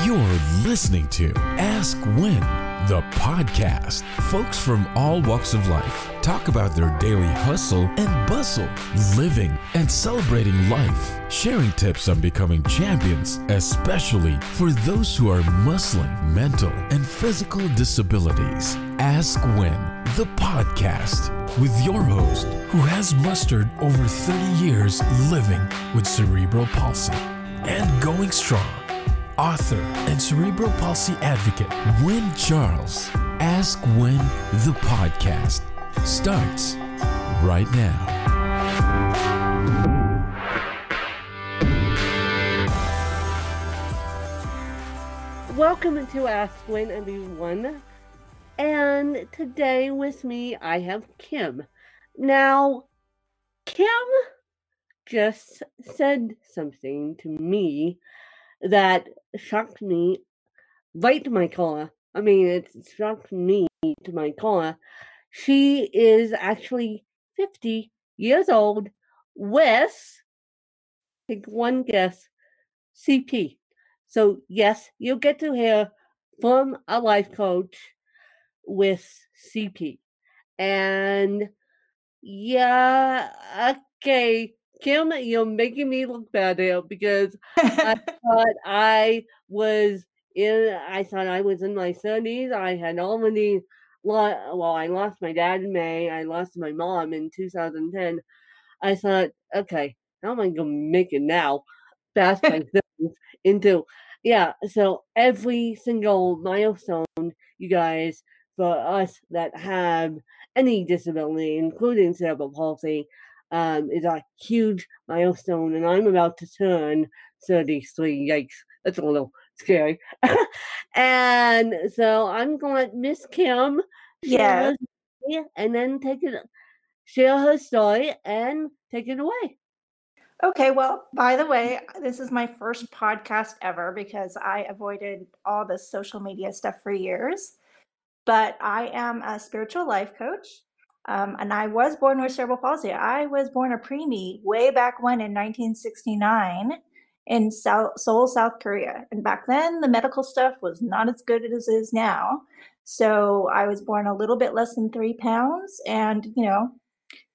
You're listening to Ask When, the podcast. Folks from all walks of life talk about their daily hustle and bustle, living and celebrating life, sharing tips on becoming champions, especially for those who are muscling mental and physical disabilities. Ask When, the podcast, with your host who has mustered over 30 years living with cerebral palsy and going strong. Author and cerebral palsy advocate Wynn Charles. Ask When, the podcast starts right now. Welcome to Ask When, everyone. And today with me I have Kim. Now, Kim just said something to me that shocked me right to my core. I mean, it shocked me to my core. She is actually 50 years old with, take one guess, CP. So yes, you'll get to hear from a life coach with CP. And yeah, okay, Kim, you're making me look bad here because I thought I was in my 30s. I had already I lost my dad in May. I lost my mom in 2010. I thought, okay, how am I going to make it now? Fast my things into, so every single milestone, you guys, for us that have any disability, including cerebral palsy, is a huge milestone, and I'm about to turn 33. Yikes, that's a little scary. And so I'm going to let Miss Kim share her story and then share her story and take it away. Okay, well, by the way, this is my first podcast ever because I avoided all the social media stuff for years. But I am a spiritual life coach, and I was born with cerebral palsy. I was born a preemie way back when in 1969 in Seoul, South Korea. And back then, the medical stuff was not as good as it is now. So I was born a little bit less than 3 pounds, and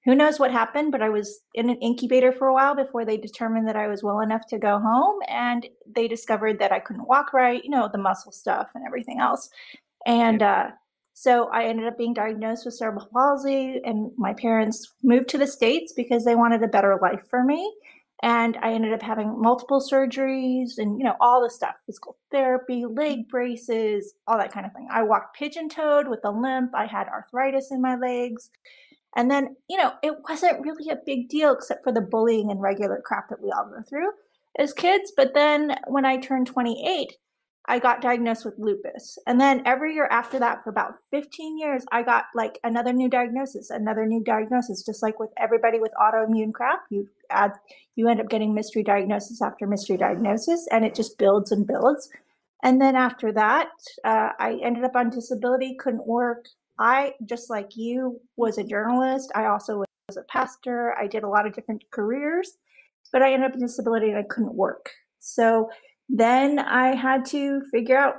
who knows what happened, but I was in an incubator for a while before they determined that I was well enough to go home, and they discovered that I couldn't walk right, the muscle stuff and everything else. And so I ended up being diagnosed with cerebral palsy, and my parents moved to the States because they wanted a better life for me. And I ended up having multiple surgeries and, all the stuff, physical therapy, leg braces, all that kind of thing. I walked pigeon-toed with a limp. I had arthritis in my legs. And then, it wasn't really a big deal except for the bullying and regular crap that we all go through as kids. But then when I turned 28, I got diagnosed with lupus. And then every year after that, for about 15 years, I got like another new diagnosis, just like with everybody with autoimmune crap. You end up getting mystery diagnosis after mystery diagnosis, and it just builds and builds. And then after that, I ended up on disability, couldn't work. I, just like you, was a journalist. I also was a pastor. I did a lot of different careers, but I ended up in disability and I couldn't work. So then I had to figure out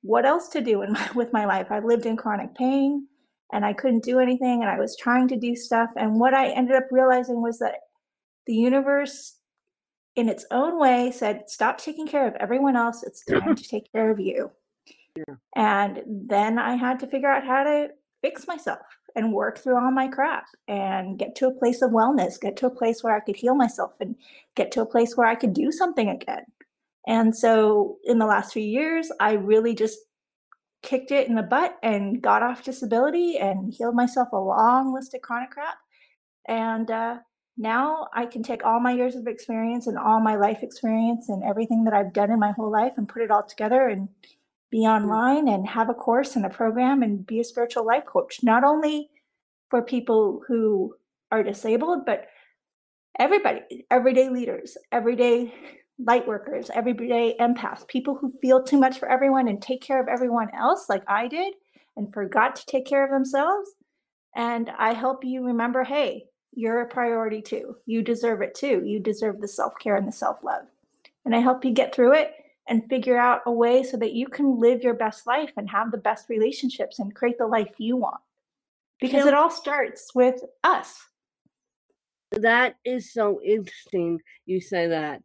what else to do with my life. I lived in chronic pain and I couldn't do anything, and I was trying to do stuff. And what I ended up realizing was that the universe, in its own way, said, stop taking care of everyone else. It's time to take care of you. Yeah. And then I had to figure out how to fix myself and work through all my crap and get to a place of wellness, get to a place where I could heal myself and get to a place where I could do something again. And so in the last few years, I really just kicked it in the butt and got off disability and healed myself a long list of chronic crap. And now I can take all my years of experience and all my life experience and everything that I've done in my whole life and put it all together and be online and have a course and a program and be a spiritual life coach, not only for people who are disabled, but everybody, everyday leaders, everyday light workers, everyday empaths, people who feel too much for everyone and take care of everyone else like I did and forgot to take care of themselves. And I help you remember, hey, you're a priority too. You deserve it too. You deserve the self-care and the self-love. And I help you get through it and figure out a way so that you can live your best life and have the best relationships and create the life you want. Because it all starts with us. That is so interesting you say that.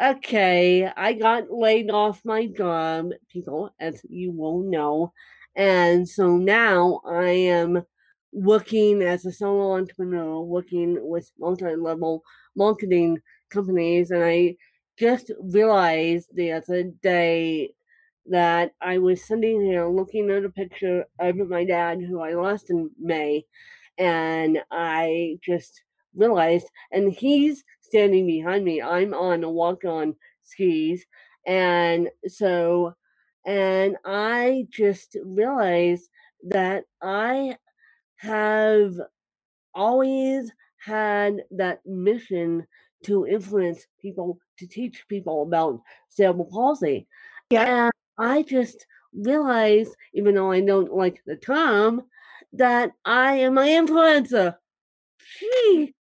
Okay, I got laid off my job, people, as you will know. And so now I am working as a solo entrepreneur, working with multi-level marketing companies. And I just realized the other day that I was sitting here looking at a picture of my dad, who I lost in May, and I just realized, and he's standing behind me. I'm on a walk-on skis, and so, and I just realized that I have always had that mission to influence people, to teach people about cerebral palsy. Yeah. And I just realized, even though I don't like the term, that I am an influencer. Gee,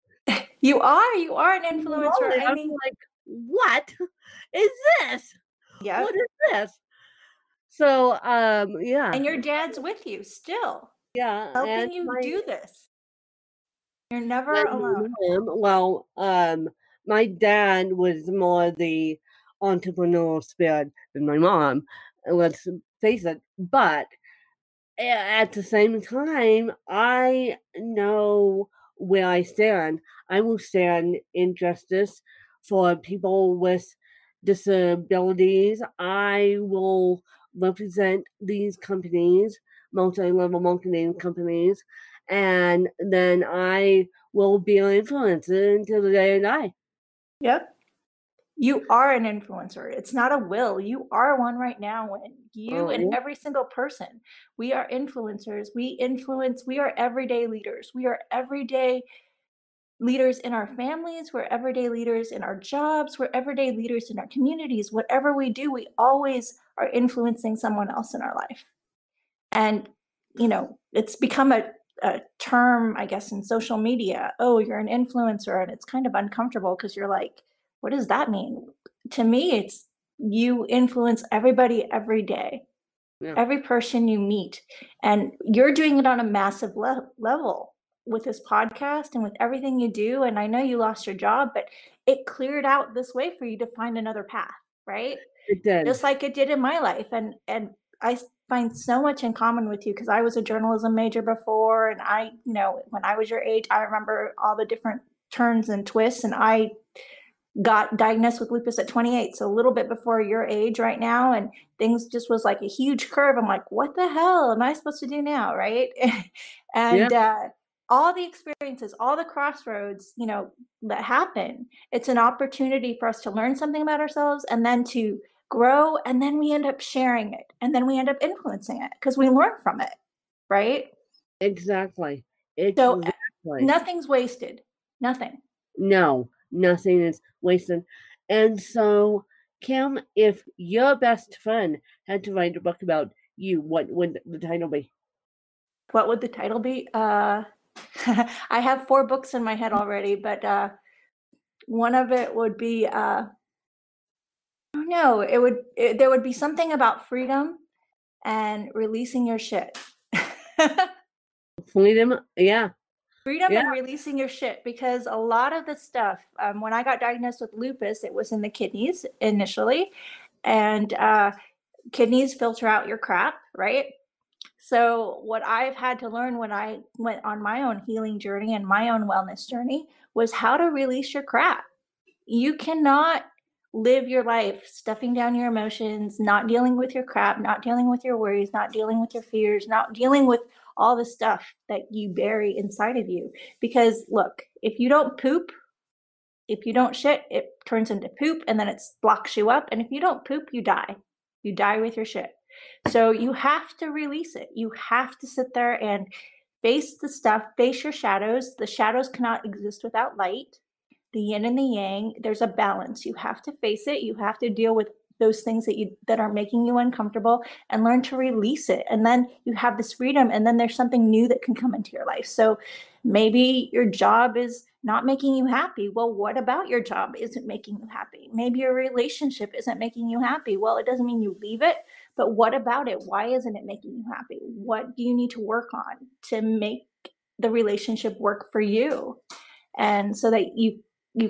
You are an influencer. I I'm mean, like, what is this? yeah. What is this? So, yeah. And your dad's with you still, Yeah, helping you do this. You're never alone. Well, my dad was more the entrepreneurial spirit than my mom. Let's face it. But at the same time, I know where I stand. I will stand in justice for people with disabilities. I will represent these companies, multi-level marketing companies, and then I will be an influencer until the day I die. Yep. You are an influencer. It's not a will. You are one right now. And you and every single person, we are influencers. We influence, we are everyday leaders. We are everyday leaders in our families. We're everyday leaders in our jobs. We're everyday leaders in our communities. Whatever we do, we always are influencing someone else in our life. And, you know, it's become a term, I guess, in social media. Oh, you're an influencer. And it's kind of uncomfortable because you're like, what does that mean? To me, it's you influence everybody every day, every person you meet. And you're doing it on a massive level with this podcast and with everything you do. And I know you lost your job, but it cleared out this way for you to find another path, right? It did. Just like it did in my life. And I find so much in common with you because I was a journalism major before. And I, you know, when I was your age, I remember all the different turns and twists. And I got diagnosed with lupus at 28, so a little bit before your age right now, and things just was like a huge curve. I'm like, what the hell am I supposed to do now, right? And all the experiences, all the crossroads, you know, that happen, it's an opportunity for us to learn something about ourselves and then to grow, and then we end up sharing it, and then we end up influencing it because we learn from it, right? Exactly. So nothing's wasted. Nothing. No, nothing is wasted. And so, Kim, if your best friend had to write a book about you, what would the title be? What would the title be? I have 4 books in my head already, but one of it would be, I don't know, there would be something about freedom and releasing your shit. Freedom, yeah. Freedom and releasing your shit, because a lot of the stuff, when I got diagnosed with lupus, it was in the kidneys initially, and kidneys filter out your crap, right? So what I've had to learn when I went on my own healing journey and my own wellness journey was how to release your crap. You cannot live your life stuffing down your emotions, not dealing with your crap, not dealing with your worries, not dealing with your fears, not dealing with all the stuff that you bury inside of you. Because look, if you don't poop, if you don't shit, it turns into poop and then it blocks you up. And if you don't poop, you die. You die with your shit. So you have to release it. You have to sit there and face the stuff, face your shadows. The shadows cannot exist without light. The yin and the yang, there's a balance. You have to face it. You have to deal with those things that are making you uncomfortable and learn to release it. And then you have this freedom, and then there's something new that can come into your life. So maybe your job is not making you happy. Well, what about your job isn't making you happy? Maybe your relationship isn't making you happy. Well, it doesn't mean you leave it, but what about it? Why isn't it making you happy? What do you need to work on to make the relationship work for you? And so that you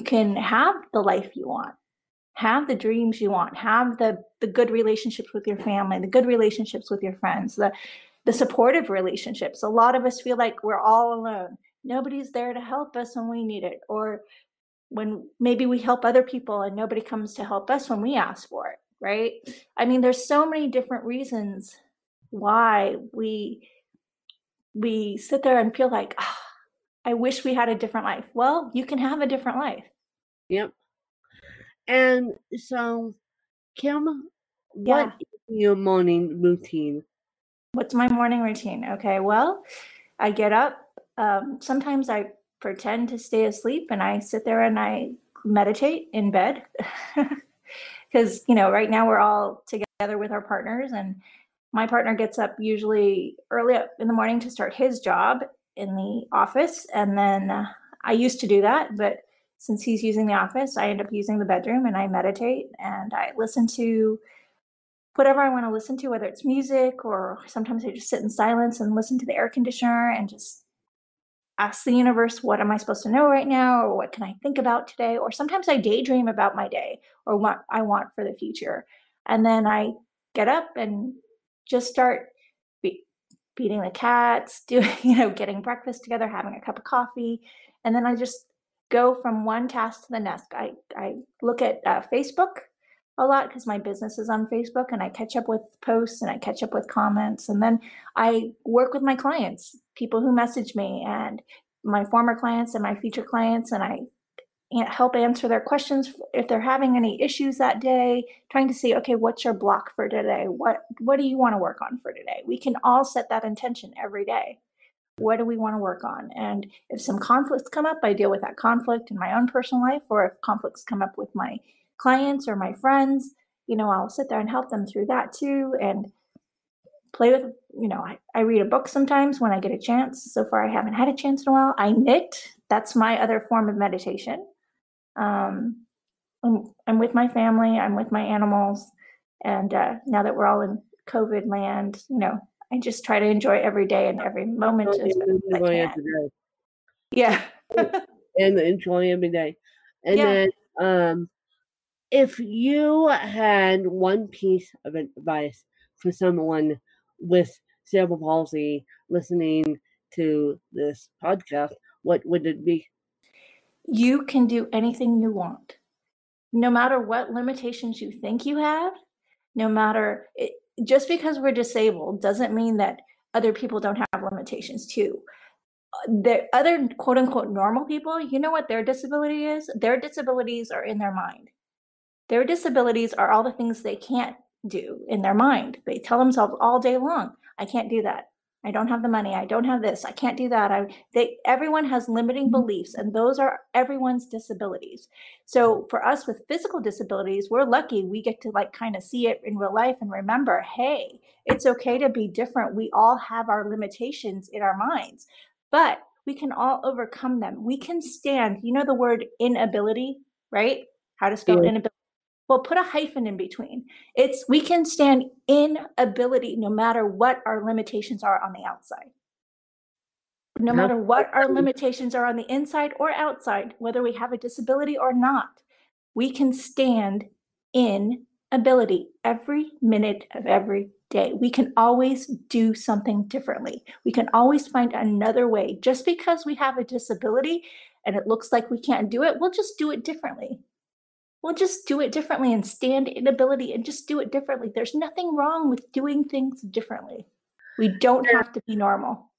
can have the life you want, have the dreams you want, have the good relationships with your family, the good relationships with your friends, the supportive relationships. A lot of us feel like we're all alone. Nobody's there to help us when we need it, or when maybe we help other people and nobody comes to help us when we ask for it, right? I mean, there's so many different reasons why we sit there and feel like, oh, I wish we had a different life. Well, you can have a different life. Yep. And so, Kim, what Yeah. is your morning routine? What's my morning routine? Okay, well, I get up. Sometimes I pretend to stay asleep and I sit there and I meditate in bed. Because, right now we're all together with our partners, and my partner gets up usually early up in the morning to start his job in the office. And then I used to do that, but since he's using the office, I end up using the bedroom and I meditate and I listen to whatever I want to listen to, whether it's music or sometimes I just sit in silence and listen to the air conditioner and just ask the universe, what am I supposed to know right now? Or what can I think about today? Or sometimes I daydream about my day or what I want for the future. And then I get up and just start feeding the cats, getting breakfast together, having a cup of coffee. And then I just go from one task to the next. I look at Facebook a lot because my business is on Facebook, and I catch up with posts and I catch up with comments. And then I work with my clients, people who message me, and my former clients and my future clients, and I help answer their questions if they're having any issues that day, trying to see, okay, what's your block for today? What do you want to work on for today? We can all set that intention every day. What do we want to work on? And if some conflicts come up, I deal with that conflict in my own personal life, or if conflicts come up with my clients or my friends, I'll sit there and help them through that too, and play with, I read a book sometimes when I get a chance. So far, I haven't had a chance in a while. I knit. That's my other form of meditation. I'm with my family, I'm with my animals, and now that we're all in COVID land, I just try to enjoy every day and every moment as best as I Enjoy can. every day. Yeah. And enjoy every day. And Yeah. then, if you had one piece of advice for someone with cerebral palsy listening to this podcast, what would it be? You can do anything you want, no matter what limitations you think you have. No matter just because we're disabled doesn't mean that other people don't have limitations too. The other quote unquote normal people, you know what their disability is? Their disabilities are in their mind. Their disabilities are all the things they can't do in their mind. They tell themselves all day long, I can't do that. I don't have the money. I don't have this. I can't do that. Everyone has limiting beliefs, and those are everyone's disabilities. So for us with physical disabilities, we're lucky we get to kind of see it in real life and remember, hey, it's okay to be different. We all have our limitations in our minds, but we can all overcome them. We can stand, the word inability, right? How to spell inability. Well, put a hyphen in between. We can stand inability no matter what our limitations are on the outside. No matter what our limitations are on the inside or outside, whether we have a disability or not, we can stand in ability every minute of every day. We can always do something differently. We can always find another way. Just because we have a disability and it looks like we can't do it, we'll just do it differently. We'll just do it differently and stand in ability and just do it differently. There's nothing wrong with doing things differently. We don't have to be normal.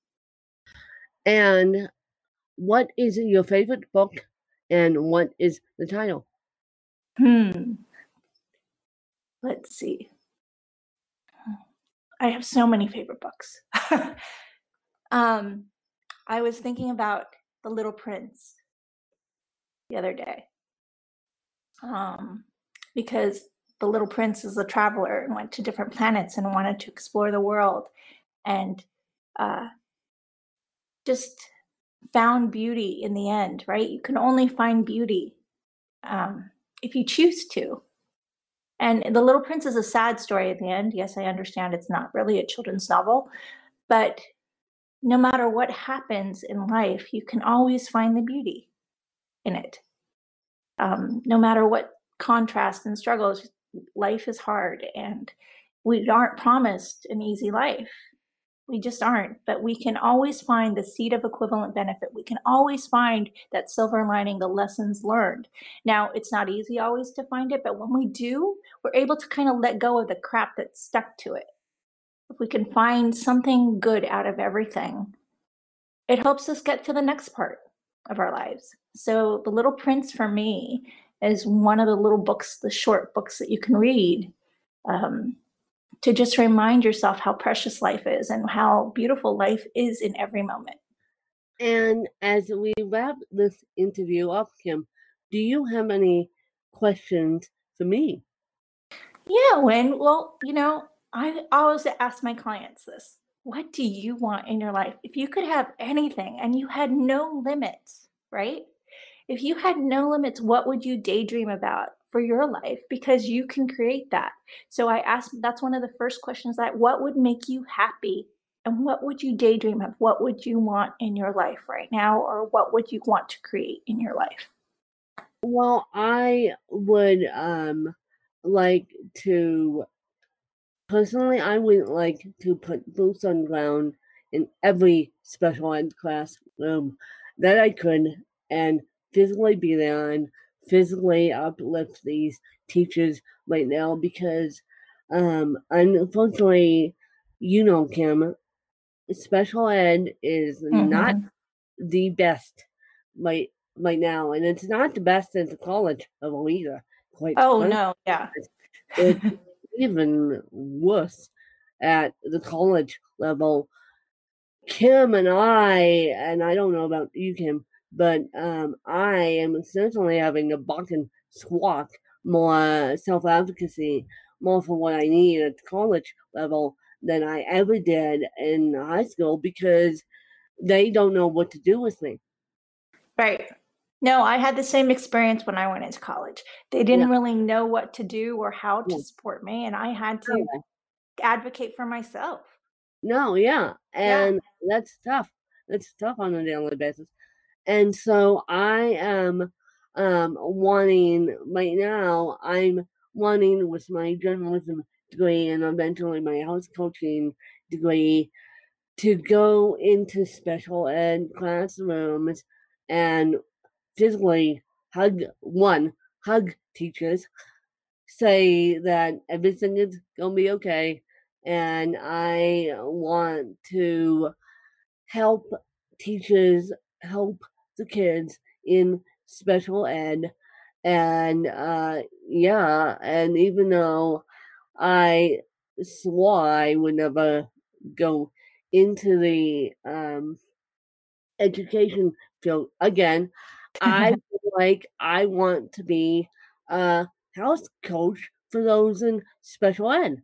And what is your favorite book, and what is the title? Let's see. I have so many favorite books. I was thinking about The Little Prince the other day. Because the little prince is a traveler and went to different planets and wanted to explore the world, and just found beauty in the end, right? You can only find beauty if you choose to. And The Little Prince is a sad story at the end. Yes, I understand it's not really a children's novel, but no matter what happens in life, you can always find the beauty in it. No matter what contrast and struggles, life is hard, and we aren't promised an easy life. We just aren't, but we can always find the seed of equivalent benefit. We can always find that silver lining, the lessons learned. Now, it's not easy always to find it, but when we do, we're able to kind of let go of the crap that's stuck to it. If we can find something good out of everything, it helps us get to the next part of our lives. So The Little Prince for me is one of the little books, the short books that you can read to just remind yourself how precious life is and how beautiful life is in every moment. And as we wrap this interview up, Kim, do you have any questions for me? Yeah, Wynn. Well, I always ask my clients this. What do you want in your life? If you could have anything and you had no limits, right? If you had no limits, what would you daydream about for your life? Because you can create that. So I asked, that's one of the first questions, that what would make you happy? And what would you daydream of? What would you want in your life right now? Or what would you want to create in your life? Well, I would like to personally, I would like to put boots on the ground in every special ed classroom that I could, and physically be there and physically uplift these teachers right now, because unfortunately, Kim, special ed is not the best right now, and it's not the best at the college level either. No, yeah. It's even worse at the college level. Kim and I don't know about you, Kim, but I am certainly having to buck and squawk more self-advocacy, more for what I need at the college level than I ever did in high school, because they don't know what to do with me. Right. No, I had the same experience when I went into college. They didn't really know what to do or how to support me, and I had to advocate for myself. No, yeah. And that's tough. That's tough on a daily basis. And so I am wanting right now, I'm wanting with my journalism degree and eventually my house coaching degree to go into special ed classrooms and physically hug teachers, say that everything is gonna be okay, and I want to help teachers help the kids in special ed. And and even though I swore I would never go into the education field again, I want to be a house coach for those in special ed.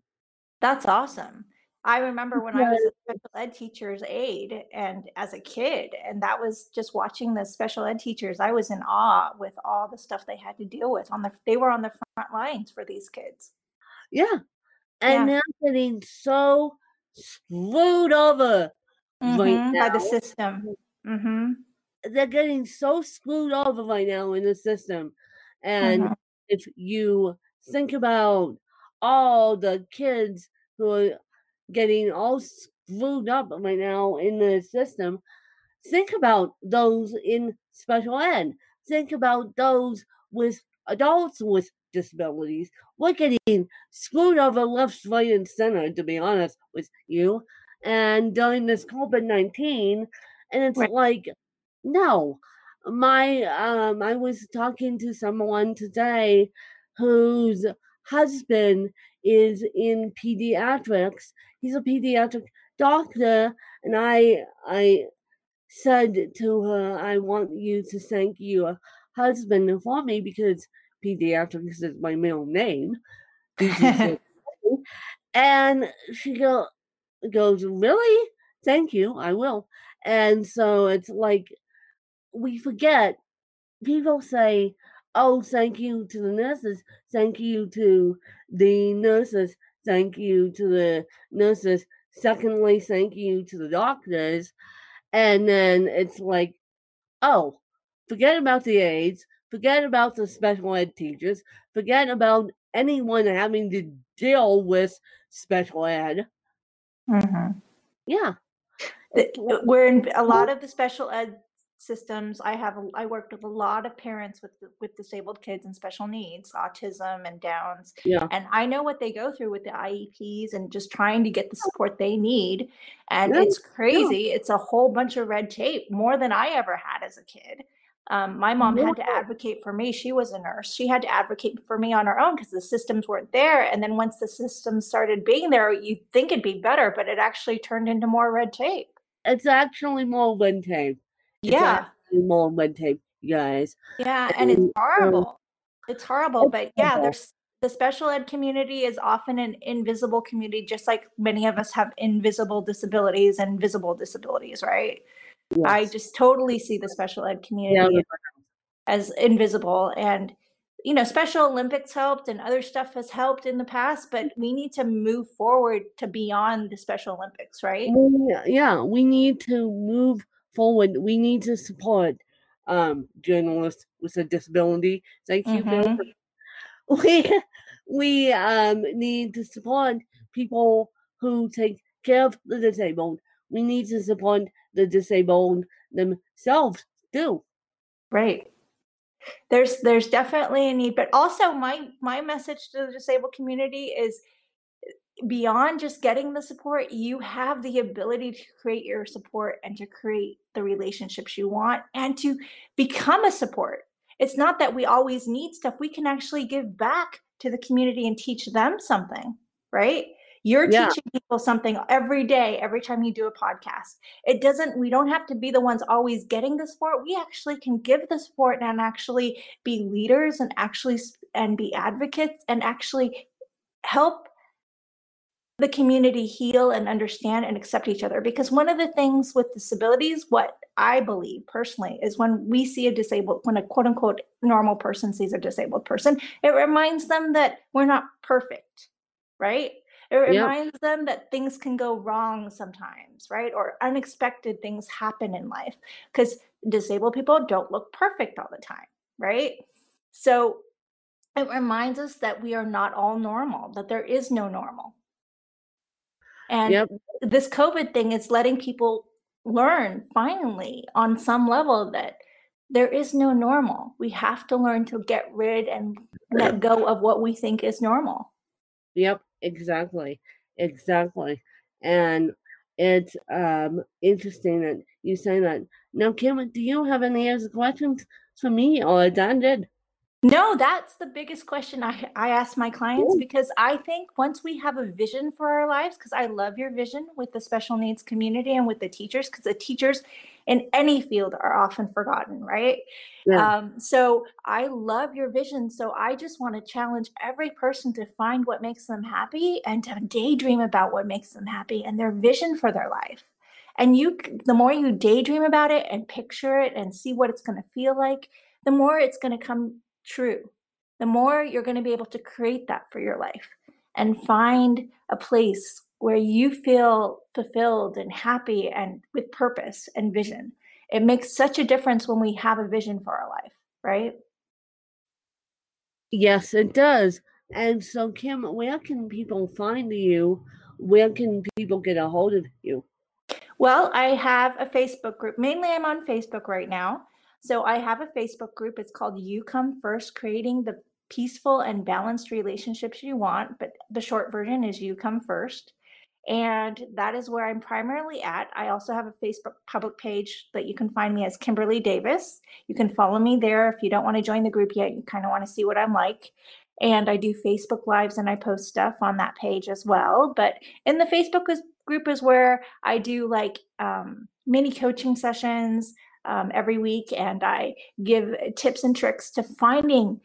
That's awesome. I remember when I was a special ed teacher's aide and as a kid, and that was just watching the special ed teachers. I was in awe with all the stuff they had to deal with. They were on the front lines for these kids. Yeah. And they're getting so screwed over right now. By the system. They're getting so screwed over right now in the system. And if you think about all the kids who are getting all screwed up right now in the system, think about those in special ed. Think about those with adults with disabilities. We're getting screwed over left, right, and center, to be honest with you. And during this COVID-19, and it's like, no. I was talking to someone today whose husband is in pediatrics. He's a pediatric doctor, and I said to her, I want you to thank your husband for me because pediatrics is my middle name. And she goes, really? Thank you, I will. And so it's like, we forget, people say, oh, thank you to the nurses, thank you to the nurses, thank you to the nurses, secondly, thank you to the doctors. And then it's like, oh, forget about the aides, forget about the special ed teachers, forget about anyone having to deal with special ed. Mm-hmm. Yeah. We're in a lot of the special ed systems. I worked with a lot of parents with disabled kids and special needs, autism and Downs. Yeah. And I know what they go through with the IEPs and just trying to get the support they need. And Yeah, it's crazy. It's a whole bunch of red tape, more than I ever had as a kid. My mom had to advocate for me. She was a nurse. She had to advocate for me on her own because the systems weren't there. And then once the systems started being there, you'd think it'd be better, but it actually turned into more red tape. It's actually more red tape. It's Yeah. actually more red tape, you guys. Yeah, and it's horrible. It's horrible, but yeah, there's the special ed community is often an invisible community, just like many of us have invisible disabilities and visible disabilities, right? Yes. I just totally see the special ed community as invisible. And, you know, Special Olympics helped and other stuff has helped in the past, but we need to move forward to beyond the Special Olympics, right? Yeah, we need to move forward. We need to support journalists with a disability. Thank you, Bill. We need to support people who take care of the disabled. We need to support the disabled themselves too. Right. There's definitely a need, but also my message to the disabled community is beyond just getting the support, you have the ability to create your support and to create the relationships you want and to become a support. It's not that we always need stuff. We can actually give back to the community and teach them something, right? You're teaching people something every day, every time you do a podcast. We don't have to be the ones always getting the support. We actually can give the support and actually be leaders and be advocates and actually help the community heal and understand and accept each other. Because one of the things with disabilities, what I believe personally, is when a quote unquote normal person sees a disabled person, it reminds them that we're not perfect, right? It reminds them that things can go wrong sometimes, right? Or unexpected things happen in life because disabled people don't look perfect all the time, right? So it reminds us that we are not all normal, that there is no normal. And this COVID thing is letting people learn finally on some level that there is no normal. We have to learn to get rid and let go of what we think is normal. Yep, exactly. And it's interesting that you say that. Now, Kim, do you have any other questions for me, or Dan did? No, that's the biggest question I ask my clients, because I think once we have a vision for our lives, because I love your vision with the special needs community and with the teachers, because the teachers in any field are often forgotten, right? Yeah. So I love your vision. So I just want to challenge every person to find what makes them happy and to daydream about what makes them happy and their vision for their life. And the more you daydream about it and picture it and see what it's going to feel like, the more it's going to come true. The more you're going to be able to create that for your life and find a place where you feel fulfilled and happy and with purpose and vision. It makes such a difference when we have a vision for our life, right? Yes, it does. And so, Kim, where can people find you? Where can people get a hold of you? Well, I have a Facebook group. Mainly I'm on Facebook right now. So I have a Facebook group. It's called You Come First, Creating the Peaceful and Balanced Relationships You Want. But the short version is You Come First. And that is where I'm primarily at. I also have a Facebook public page that you can find me as Kimberly Davis. You can follow me there if you don't want to join the group yet. You kind of want to see what I'm like. And I do Facebook Lives and I post stuff on that page as well. But in the Facebook group is where I do like mini coaching sessions every week. And I give tips and tricks to finding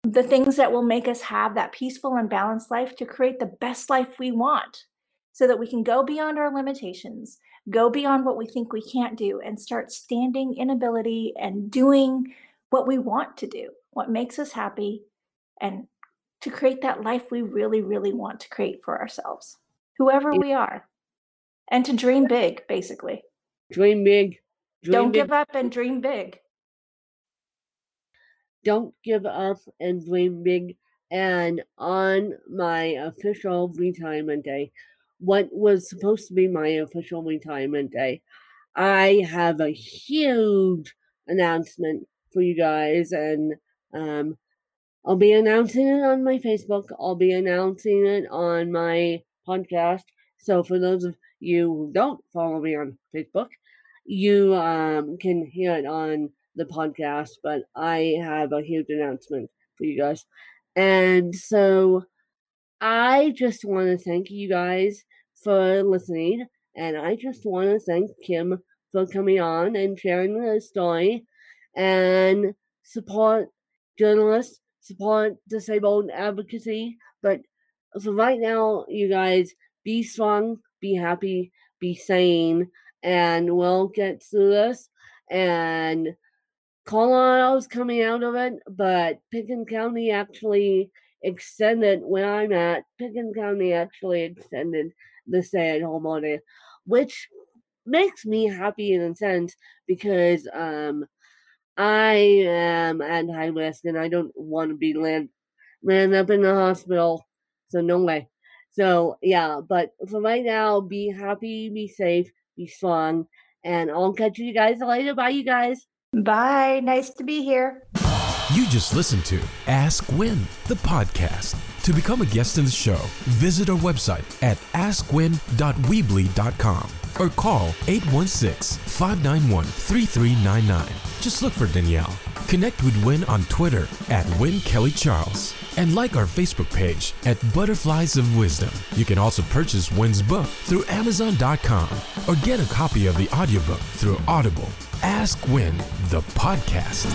the things that will make us have that peaceful and balanced life to create the best life we want, so that we can go beyond our limitations, go beyond what we think we can't do and start standing in ability and doing what we want to do, what makes us happy, and to create that life we really, really want to create for ourselves, whoever we are, and to dream big, basically. Dream big. Don't give up and dream big. Don't give up and dream big. And on my official retirement day, what was supposed to be my official retirement day, I have a huge announcement for you guys, and I'll be announcing it on my Facebook. I'll be announcing it on my podcast. So for those of you who don't follow me on Facebook, you can hear it on the podcast, but I have a huge announcement for you guys. And so I just want to thank you guys for listening, and I just want to thank Kim for coming on and sharing her story, and support journalists, support disabled advocacy. But for right now, you guys, be strong, be happy, be sane, and we'll get through this. And Colorado's coming out of it, but Pickens County actually extended where I'm at. Pickens County actually extended the stay-at-home order, which makes me happy in a sense, because I am at high risk and I don't want to be land up in the hospital. So no way. So yeah, but for right now, be happy, be safe, be strong, and I'll catch you guys later. Bye, you guys. Bye. Nice to be here. You just listened to Ask Win, the podcast. To become a guest in the show, visit our website at askwin.weebly.com or call 816-591-3399. Just look for Danielle. Connect with Win on Twitter at WinKellyCharles and like our Facebook page at Butterflies of Wisdom. You can also purchase Win's book through Amazon.com or get a copy of the audiobook through Audible. Ask Win, the podcast.